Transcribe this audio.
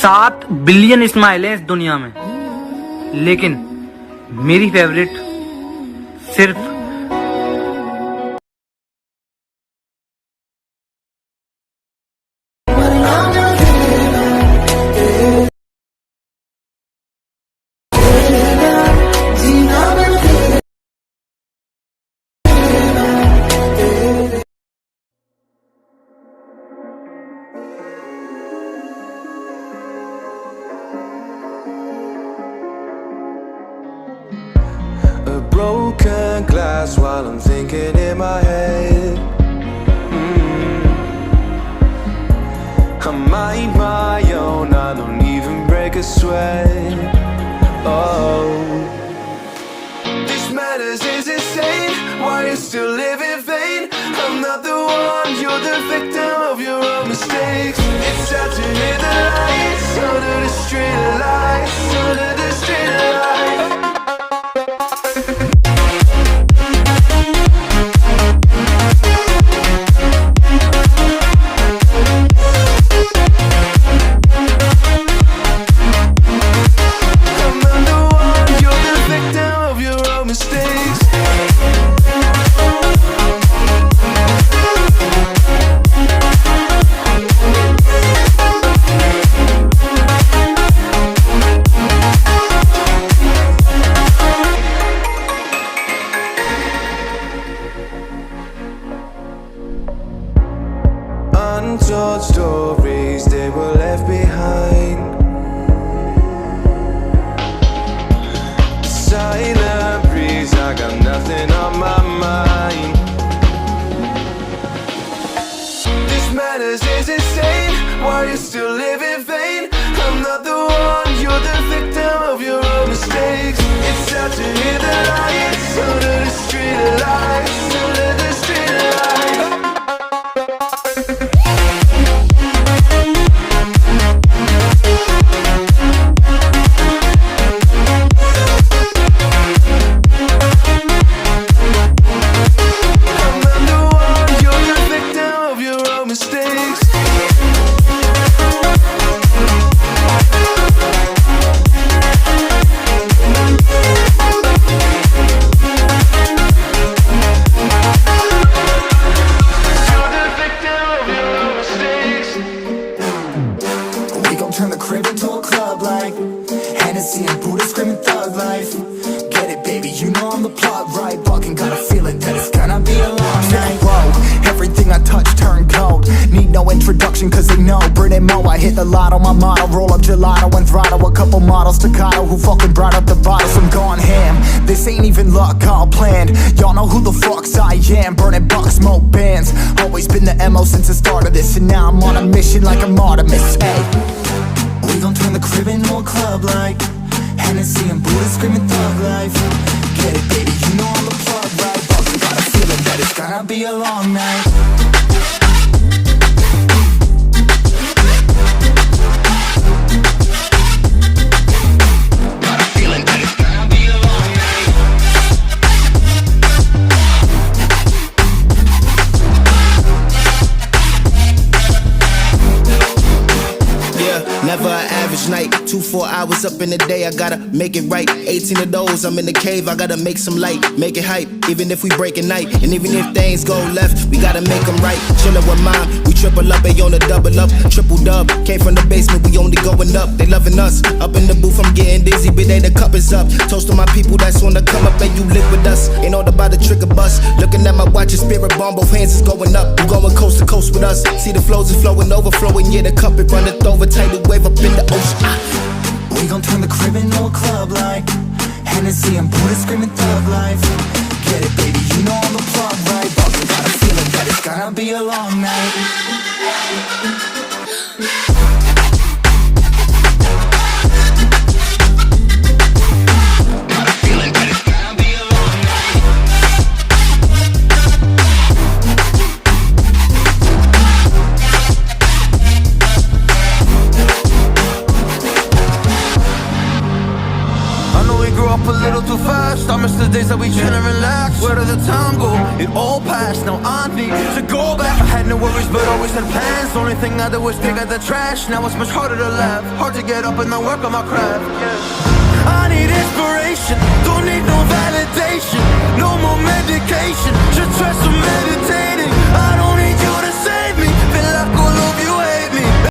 7 billion smile है इस दुनिया में, लेकिन मेरी फेवरेट सिर्फ broken glass while I'm thinking in my head. I mind my own, I don't even break a sweat. Oh, this madness is insane. Why you still live in vain? I'm not the one, you're the victim of your own mistakes. It's time to hit the lights under the street lights, under the street lights. Untold stories, they were left behind. Silent breeze, I got nothing on my mind. This madness is insane. Why you still live in vain? I'm not the one, you're the victim of your own mistakes. It's time to hit the lights under the street lights, under the street lights. Turn the crib into a club like Hennessy and Buddha screaming thug life. Get it, baby, you know I'm the plug, right? Fucking got a feeling that it's gonna be a long night. Whoa, everything I touch turn cold. Need no introduction cause they know Brit and Mo. I hit the lotto, my motto. Roll up gelato and throttle a couple models staccato who fucking brought up the bottles. I'm gone ham, this ain't even luck, all planned. Y'all know who the fucks I am. Burning bucks, smoke bands. Always been the MO since the start of this. And now I'm on a mission like I'm Artemis, hey. We gon' turn the crib into a club like Hennessy and Buddha screaming thug life. Get it, baby, you know I'm the plug, right? Fucking got a feeling that it's gonna be a long night. Never an average night, 2-4 hours up in the day, I gotta make it right. 18 of those, I'm in the cave, I gotta make some light, make it hype, even if we break at night. And even if things go left, we gotta make them right. Chillin' with mine, we triple up, they on a double up, triple dub. Came from the basement, we only going up, they loving us. Up in the booth, I'm getting dizzy, but they the cup is up. Toast to my people that's on the come up, and you live with us. Ain't all about the trick of bus. Looking at my watch, your spirit bomb, both hands is going up. You going coast to coast with us. See the flows is flowing, overflowing, yeah, the cup it runneth over, tidal wave up in the ocean. We gon' turn the crib into a club like Hennessy and Buddha screaming thug life. Get it, baby, you know I'm the plug, right? Fucking got a feeling that it's gonna be a long night. Up a little too fast, I miss the days that we chill and relax. Where did the time go? It all passed, now I need to go back. I had no worries but I always had plans, the only thing I did was dig out the trash. Now it's much harder to laugh, hard to get up and then work on my craft. I need inspiration,